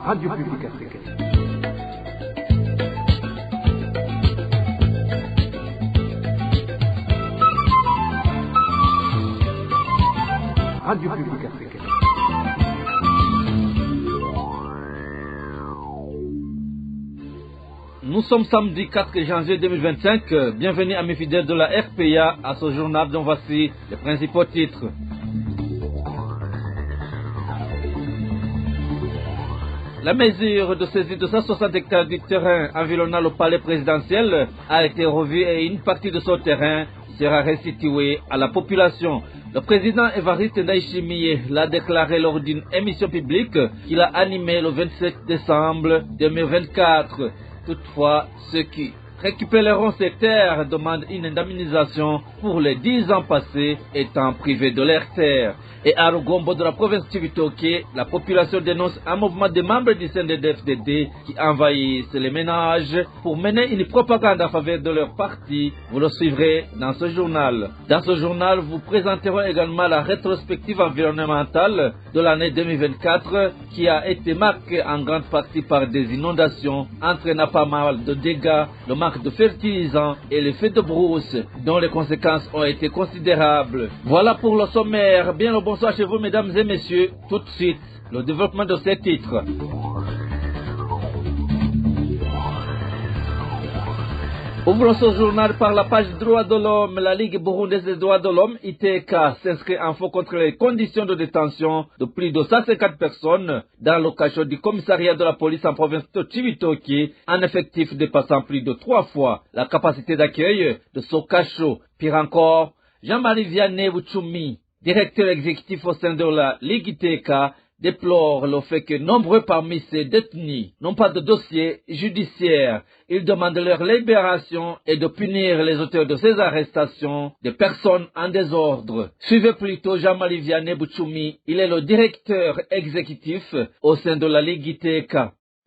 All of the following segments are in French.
Radio Publique Africaine. Radio Publique Africaine. Nous sommes samedi 4 janvier 2025. Bienvenue à mes fidèles de la RPA à ce journal dont voici les principaux titres. La mesure de saisie de 160 hectares du terrain environnant le palais présidentiel a été revue et une partie de ce terrain sera restituée à la population. Le président Évariste Ndayishimiye l'a déclaré lors d'une émission publique qu'il a animée le 27 décembre 2024. Toutefois, ceux qui récupéreront ces terres demandent une indemnisation pour les 10 ans passés étant privés de leurs terres. Et à Rugombo de la province de Cibitoke, la population dénonce un mouvement de membres du CNDD-FDD qui envahissent les ménages pour mener une propagande en faveur de leur parti. Vous le suivrez dans ce journal. Dans ce journal, vous présenterons également la rétrospective environnementale de l'année 2024 qui a été marquée en grande partie par des inondations, entraînant pas mal de dégâts, le manque de fertilisants et les feux de brousse dont les conséquences ont été considérables. Voilà pour le sommaire. Bien le bonsoir chez vous, mesdames et messieurs. Tout de suite, le développement de ces titres. Ouvrons ce journal par la page Droits de l'homme. La Ligue burundaise des droits de l'homme, ITK, s'inscrit en faux contre les conditions de détention de plus de 150 personnes dans le cachot du commissariat de la police en province de Cibitoke, un effectif dépassant plus de 3 fois la capacité d'accueil de ce cachot. Pire encore, Jean-Marie Vianney Buchumi, directeur exécutif au sein de la Ligue ITK, déplore le fait que nombreux parmi ces détenus n'ont pas de dossier judiciaire. Il demande leur libération et de punir les auteurs de ces arrestations de personnes en désordre. Suivez plutôt Jean-Marie Vianney Buchumi. Il est le directeur exécutif au sein de la Ligue ITK.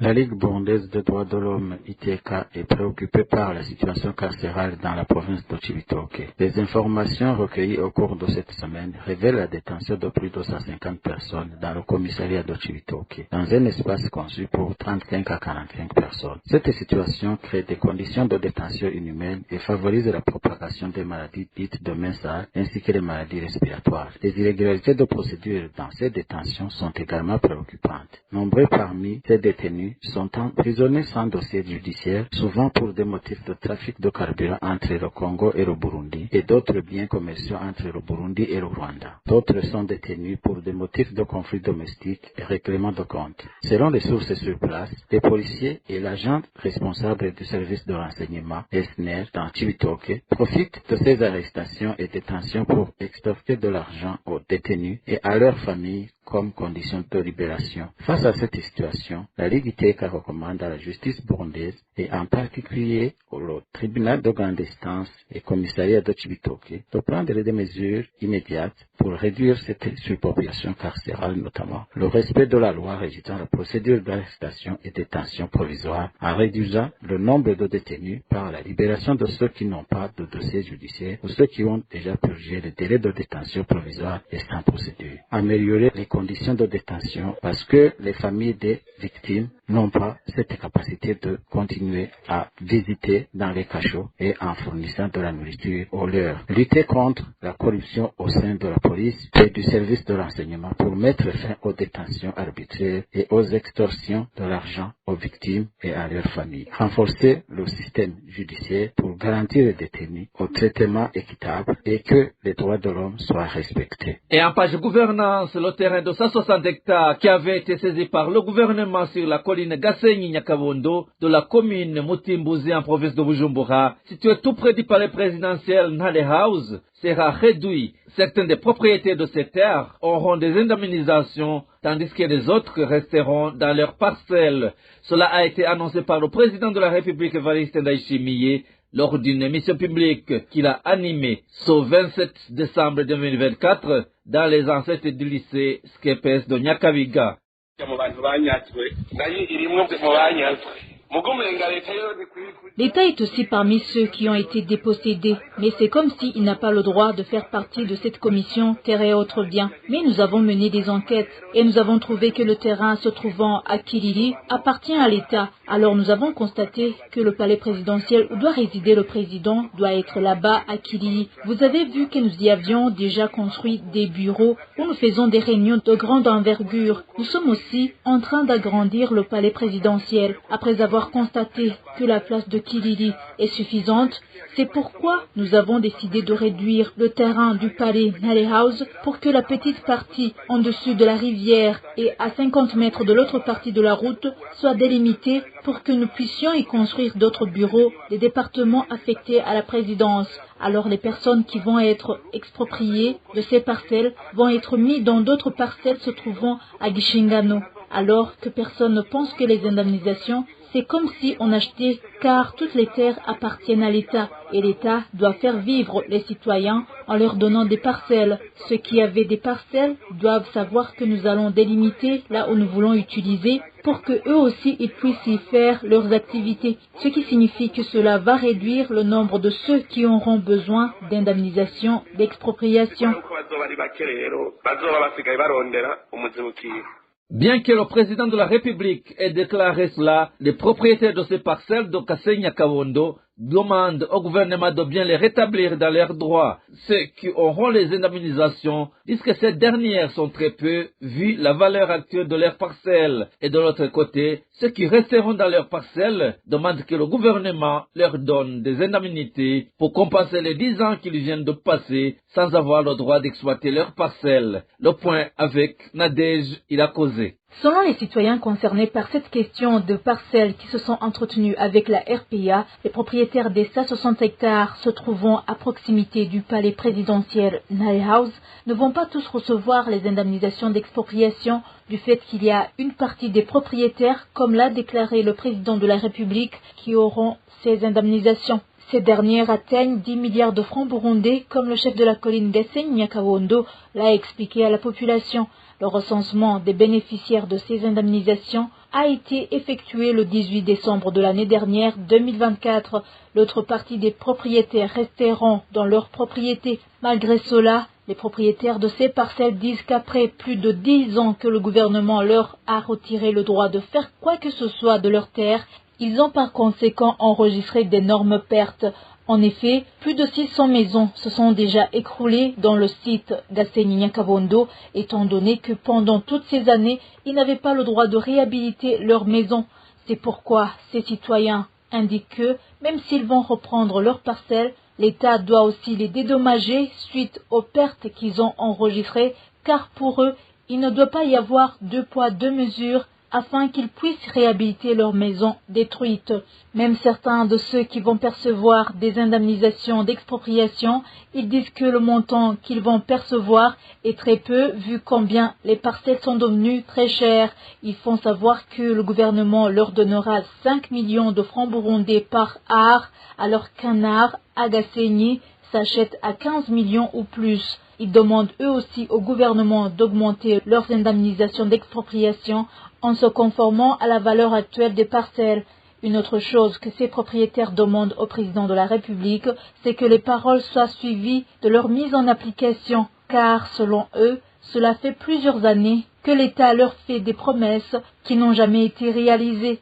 La Ligue burundaise des droits de l'homme, ITK, est préoccupée par la situation carcérale dans la province de Cibitoke. Les informations recueillies au cours de cette semaine révèlent la détention de plus de 150 personnes dans le commissariat de Cibitoke, dans un espace conçu pour 35 à 45 personnes. Cette situation crée des conditions de détention inhumaines et favorise la propagation des maladies dites de Mensa ainsi que les maladies respiratoires. Les irrégularités de procédure dans ces détentions sont également préoccupantes. Nombreux parmi ces détenus sont emprisonnés sans dossier judiciaire, souvent pour des motifs de trafic de carburant entre le Congo et le Burundi et d'autres biens commerciaux entre le Burundi et le Rwanda. D'autres sont détenus pour des motifs de conflits domestiques et règlement de comptes. Selon les sources sur place, les policiers et l'agent responsable du service de renseignement, SNR, dans Cibitoke, profitent de ces arrestations et détentions pour extorquer de l'argent aux détenus et à leurs familles comme condition de libération. Face à cette situation, la Ligue ITK recommande à la justice burundaise et en particulier au tribunal de grande instance et commissariat de Cibitoke de prendre des mesures immédiates pour réduire cette surpopulation carcérale, notamment le respect de la loi régissant la procédure d'arrestation et détention provisoire en réduisant le nombre de détenus par la libération de ceux qui n'ont pas de dossier judiciaire ou ceux qui ont déjà purgé le délai de détention provisoire et sans procédure. Améliorer les conditions de détention parce que les familles des victimes n'ont pas cette capacité de continuer à visiter dans les cachots et en fournissant de la nourriture aux leurs. Lutter contre la corruption au sein de la police et du service de renseignement pour mettre fin aux détentions arbitraires et aux extorsions de l'argent aux victimes et à leurs familles. Renforcer le système judiciaire pour garantir les détenus au traitement équitable et que les droits de l'homme soient respectés. Et en page gouvernance, le terrain de 160 hectares qui avait été saisi par le gouvernement sur la colline Gasenyi-Nyakabondo de la commune Mutimbuzi en province de Bujumbura, situé tout près du palais présidentiel Nale House, sera réduit. Certains des propriétaires de ces terres auront des indemnisations, tandis que les autres resteront dans leurs parcelles. Cela a été annoncé par le président de la République, Évariste Ndayishimiye, lors d'une émission publique qu'il a animée ce 27 décembre 2024 dans les ancêtres du lycée Skepes de Nyakabiga. L'État est aussi parmi ceux qui ont été dépossédés, mais c'est comme s'il n'a pas le droit de faire partie de cette commission terre et autres biens. Mais nous avons mené des enquêtes et nous avons trouvé que le terrain se trouvant à Kilili appartient à l'État. Alors nous avons constaté que le palais présidentiel où doit résider le président doit être là-bas à Kilili. Vous avez vu que nous y avions déjà construit des bureaux où nous faisons des réunions de grande envergure. Nous sommes aussi en train d'agrandir le palais présidentiel après avoir constaté que la place de Kilili est suffisante. C'est pourquoi nous avons décidé de réduire le terrain du palais Nale House pour que la petite partie en dessus de la rivière et à 50 mètres de l'autre partie de la route soit délimitée pour que nous puissions y construire d'autres bureaux des départements affectés à la présidence. Alors les personnes qui vont être expropriées de ces parcelles vont être mises dans d'autres parcelles se trouvant à Gishingano. Alors que personne ne pense que les indemnisations, c'est comme si on achetait, car toutes les terres appartiennent à l'État et l'État doit faire vivre les citoyens en leur donnant des parcelles. Ceux qui avaient des parcelles doivent savoir que nous allons délimiter là où nous voulons utiliser pour que eux aussi ils puissent y faire leurs activités, ce qui signifie que cela va réduire le nombre de ceux qui auront besoin d'indemnisation, d'expropriation. Bien que le président de la République ait déclaré cela, les propriétaires de ces parcelles de Kassenya Kawondo demandent au gouvernement de bien les rétablir dans leurs droits. Ceux qui auront les indemnisations disent que ces dernières sont très peu vu la valeur actuelle de leurs parcelles. Et de l'autre côté, ceux qui resteront dans leurs parcelles demandent que le gouvernement leur donne des indemnités pour compenser les 10 ans qu'ils viennent de passer sans avoir le droit d'exploiter leurs parcelles. Le point avec Nadège, il a causé. Selon les citoyens concernés par cette question de parcelles qui se sont entretenues avec la RPA, les propriétaires des 160 hectares se trouvant à proximité du palais présidentiel Nale House ne vont pas tous recevoir les indemnisations d'expropriation du fait qu'il y a une partie des propriétaires, comme l'a déclaré le président de la République, qui auront ces indemnisations. Ces dernières atteignent 10 milliards de francs burundais, comme le chef de la colline Gassenya Kawondo l'a expliqué à la population. Le recensement des bénéficiaires de ces indemnisations a été effectué le 18 décembre de l'année dernière 2024. L'autre partie des propriétaires resteront dans leur propriété. Malgré cela, les propriétaires de ces parcelles disent qu'après plus de 10 ans que le gouvernement leur a retiré le droit de faire quoi que ce soit de leurs terres, ils ont par conséquent enregistré d'énormes pertes. En effet, plus de 600 maisons se sont déjà écroulées dans le site Gassenya Kawondo, étant donné que pendant toutes ces années, ils n'avaient pas le droit de réhabiliter leurs maisons. C'est pourquoi ces citoyens indiquent que, même s'ils vont reprendre leurs parcelles, l'État doit aussi les dédommager suite aux pertes qu'ils ont enregistrées, car pour eux, il ne doit pas y avoir 2 poids 2 mesures afin qu'ils puissent réhabiliter leurs maisons détruites. Même certains de ceux qui vont percevoir des indemnisations d'expropriation, ils disent que le montant qu'ils vont percevoir est très peu vu combien les parcelles sont devenues très chères. Ils font savoir que le gouvernement leur donnera 5 millions de francs burundais par art, alors qu'un art à Gassenya s'achète à 15 millions ou plus. Ils demandent eux aussi au gouvernement d'augmenter leurs indemnisations d'expropriation en se conformant à la valeur actuelle des parcelles. Une autre chose que ces propriétaires demandent au président de la République, c'est que les paroles soient suivies de leur mise en application, car selon eux, cela fait plusieurs années que l'État leur fait des promesses qui n'ont jamais été réalisées.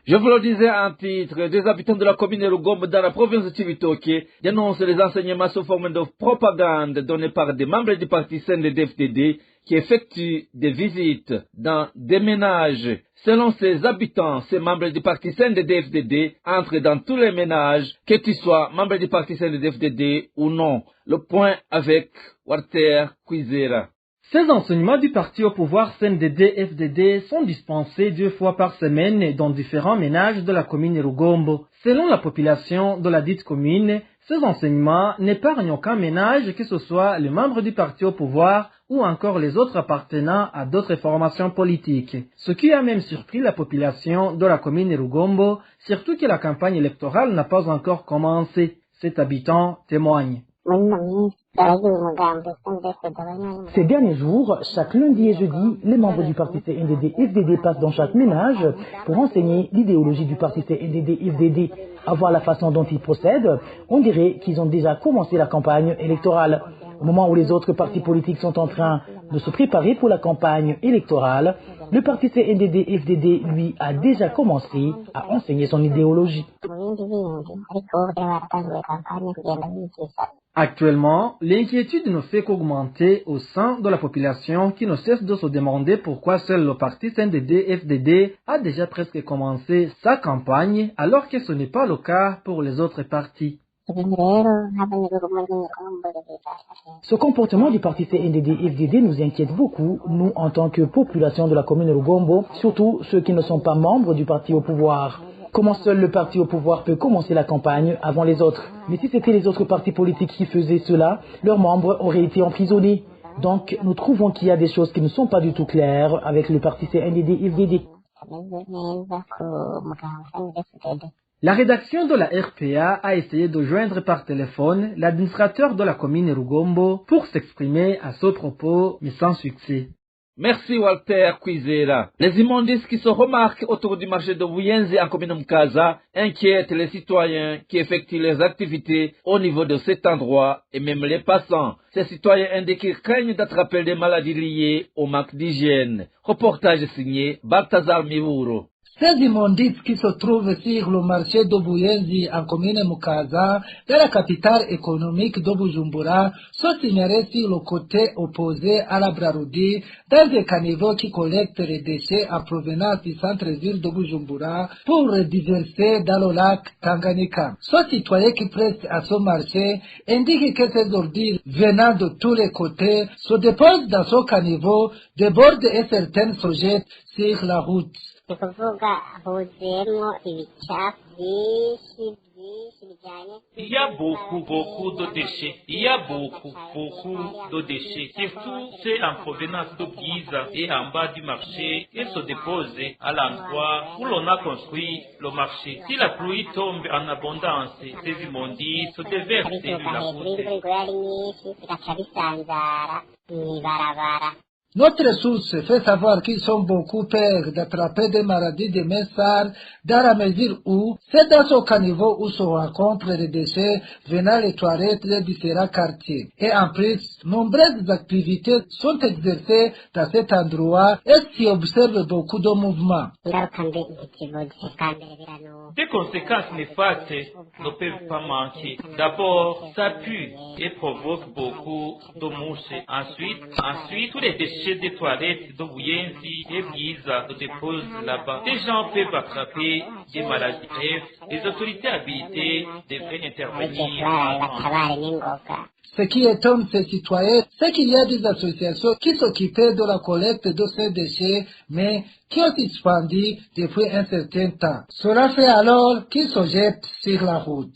Je vous le disais en titre, des habitants de la commune de Lugombo dans la province de Cibitoke dénoncent les enseignements sous forme de propagande donnés par des membres du parti CNDD-FDD qui effectuent des visites dans des ménages. Selon ces habitants, ces membres du parti CNDD-FDD entrent dans tous les ménages, que tu sois membre du parti CNDD-FDD ou non. Le point avec Walter Kwizera. Ces enseignements du parti au pouvoir CNDD-FDD sont dispensés 2 fois par semaine dans différents ménages de la commune Rugombo. Selon la population de la dite commune, ces enseignements n'épargnent aucun ménage, que ce soit les membres du parti au pouvoir ou encore les autres appartenant à d'autres formations politiques. Ce qui a même surpris la population de la commune Rugombo, surtout que la campagne électorale n'a pas encore commencé. Cet habitant témoigne. Ces derniers jours, chaque lundi et jeudi, les membres du parti CNDD-FDD passent dans chaque ménage pour enseigner l'idéologie du parti CNDD-FDD. À voir la façon dont ils procèdent, on dirait qu'ils ont déjà commencé la campagne électorale. Au moment où les autres partis politiques sont en train de se préparer pour la campagne électorale, le parti CNDD-FDD, lui, a déjà commencé à enseigner son idéologie. Actuellement, l'inquiétude ne fait qu'augmenter au sein de la population qui ne cesse de se demander pourquoi seul le parti CNDD-FDD a déjà presque commencé sa campagne alors que ce n'est pas le cas pour les autres partis. Ce comportement du parti CNDD-FDD nous inquiète beaucoup, nous en tant que population de la commune de Rugombo, surtout ceux qui ne sont pas membres du parti au pouvoir. Comment seul le parti au pouvoir peut commencer la campagne avant les autres? Mais si c'était les autres partis politiques qui faisaient cela, leurs membres auraient été emprisonnés. Donc nous trouvons qu'il y a des choses qui ne sont pas du tout claires avec le parti CNDD-FDD. La rédaction de la RPA a essayé de joindre par téléphone l'administrateur de la commune Rugombo pour s'exprimer à ce propos, mais sans succès. Merci Walter Kwizera. Les immondices qui se remarquent autour du marché de Buyenzi en commune Mkaza inquiètent les citoyens qui effectuent leurs activités au niveau de cet endroit et même les passants. Ces citoyens indiquent qu'ils craignent d'attraper des maladies liées au manque d'hygiène. Reportage signé Balthazar Mivouro. Ces immondices qui se trouvent sur le marché de Buyenzi en commune Mukaza, de la capitale économique de Bujumbura, sont signalés sur le côté opposé à la Braroudi, dans des caniveaux qui collectent les déchets en provenance du centre-ville de Bujumbura pour les déverser dans le lac Tanganyika. Ce citoyen qui prête à ce marché indique que ces ordures venant de tous les côtés se déposent dans ce caniveau, débordent et certaines se jettent sur la route. Il y a beaucoup de déchets. De déchets. Surtout ceux en provenance de Giza et en bas du marché et se déposent à l'endroit où l'on a construit le marché. Si la pluie tombe en abondance, ces immondices se déversent sur la route. Notre source fait savoir qu'ils sont beaucoup peurs d'attraper des maladies de messards dans la mesure où c'est dans ce caniveau où se rencontrent les déchets venant les toilettes des différents quartiers. Et en plus, nombreuses activités sont exercées dans cet endroit et s'y observe beaucoup de mouvements. Des conséquences néfastes ne peuvent pas manquer. D'abord, ça pue et provoque beaucoup de mouches. Ensuite, tous les déchets des toilettes de Buyenzi et Giza se déposent là-bas. Des gens peuvent attraper des maladies graves. Les autorités habilitées devraient intervenir. Ce qui étonne ces citoyens, c'est qu'il y a des associations qui s'occupaient de la collecte de ces déchets, mais qui ont suspendu depuis un certain temps. Cela fait alors qu'ils se jettent sur la route.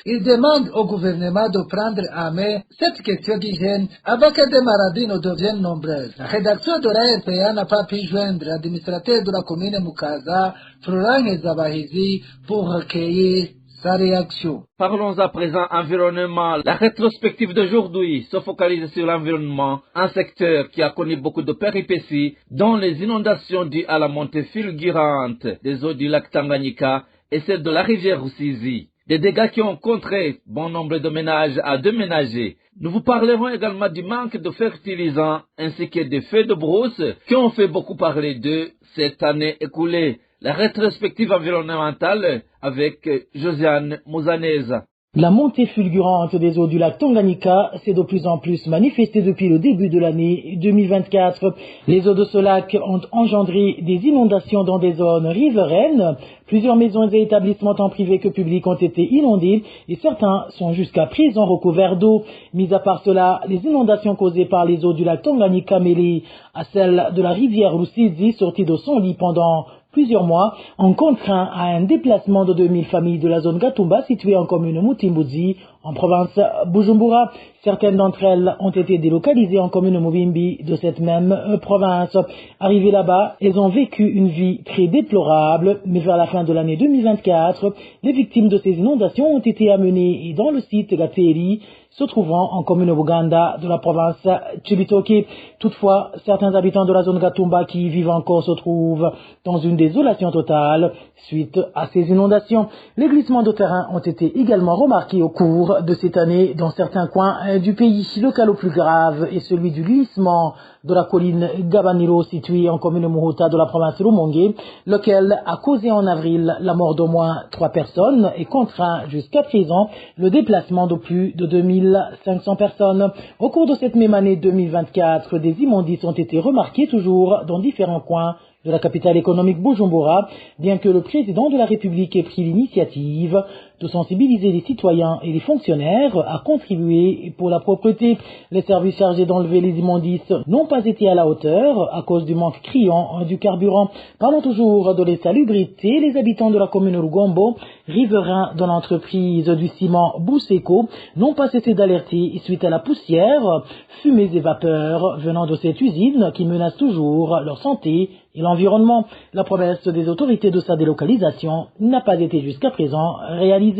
Ils demandent au gouvernement de prendre en main cette question d'hygiène avant que des maladies ne deviennent nombreuses. La rédaction de la RPA n'a pas pu joindre l'administrateur de la commune Mukaza, Florent Zabahizi, pour recueillir sa réaction. Parlons à présent environnement. La rétrospective d'aujourd'hui se focalise sur l'environnement, un secteur qui a connu beaucoup de péripéties, dont les inondations dues à la montée fulgurante des eaux du lac Tanganyika et celle de la rivière Rusizi. Des dégâts qui ont contraint bon nombre de ménages à déménager. Nous vous parlerons également du manque de fertilisants ainsi que des feux de brousse qui ont fait beaucoup parler d'eux cette année écoulée. La rétrospective environnementale avec Josiane Mouzaneza. La montée fulgurante des eaux du lac Tanganyika s'est de plus en plus manifestée depuis le début de l'année 2024. Les eaux de ce lac ont engendré des inondations dans des zones riveraines. Plusieurs maisons et établissements tant privés que publics ont été inondés et certains sont jusqu'à présent recouverts d'eau. Mis à part cela, les inondations causées par les eaux du lac Tanganyika mêlées à celles de la rivière Rusizi sortie de son lit pendant plusieurs mois ont contraint à un déplacement de 2000 familles de la zone Gatumba située en commune Mutimbuzi En province Bujumbura, certaines d'entre elles ont été délocalisées en commune Mubimbi de cette même province. Arrivées là-bas, elles ont vécu une vie très déplorable, mais vers la fin de l'année 2024, les victimes de ces inondations ont été amenées dans le site Gateri, se trouvant en commune Buganda de la province Chibitoke. Toutefois, certains habitants de la zone Gatumba qui y vivent encore se trouvent dans une désolation totale suite à ces inondations. Les glissements de terrain ont été également remarqués au cours de cette année dans certains coins du pays. Le cas le plus grave est celui du glissement de la colline Gabaniro située en commune Muhuta de la province Rumongue, lequel a causé en avril la mort d'au moins 3 personnes et contraint jusqu'à présent le déplacement de plus de 2500 personnes. Au cours de cette même année 2024, des immondices ont été remarqués toujours dans différents coins de la capitale économique Bujumbura, bien que le président de la République ait pris l'initiative de sensibiliser les citoyens et les fonctionnaires à contribuer pour la propreté. Les services chargés d'enlever les immondices n'ont pas été à la hauteur à cause du manque criant du carburant. Parlons toujours de l'insalubrité. Les habitants de la commune Rugombo, riverains de l'entreprise du ciment Bousseko, n'ont pas cessé d'alerter suite à la poussière, fumées et vapeurs venant de cette usine qui menace toujours leur santé et l'environnement. La promesse des autorités de sa délocalisation n'a pas été jusqu'à présent réalisée.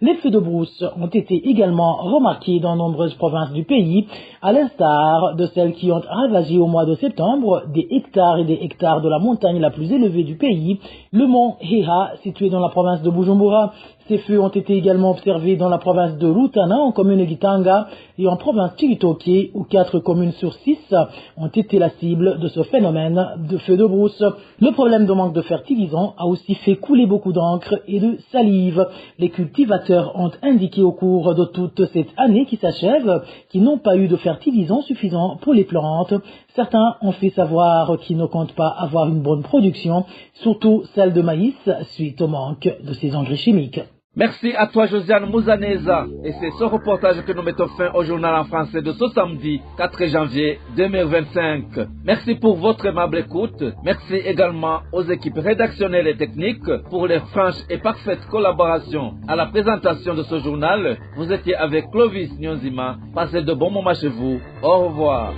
Les feux de brousse ont été également remarqués dans nombreuses provinces du pays, à l'instar de celles qui ont ravagé au mois de septembre des hectares et des hectares de la montagne la plus élevée du pays, le mont Heha, situé dans la province de Bujumbura. Ces feux ont été également observés dans la province de Rutana, en commune Gitanga, et en province Chibitoke, où 4 communes sur 6 ont été la cible de ce phénomène de feu de brousse. Le problème de manque de fertilisants a aussi fait couler beaucoup d'encre et de salive. Les cultivateurs ont indiqué au cours de toute cette année qui s'achève qu'ils n'ont pas eu de fertilisants suffisants pour les plantes. Certains ont fait savoir qu'ils ne comptent pas avoir une bonne production, surtout celle de maïs, suite au manque de ces engrais chimiques. Merci à toi Josiane Mouzaneza. Et c'est ce reportage que nous mettons fin au journal en français de ce samedi 4 janvier 2025. Merci pour votre aimable écoute. Merci également aux équipes rédactionnelles et techniques pour les franches et parfaites collaborations à la présentation de ce journal. Vous étiez avec Clovis Nyonzima. Passez de bons moments chez vous. Au revoir.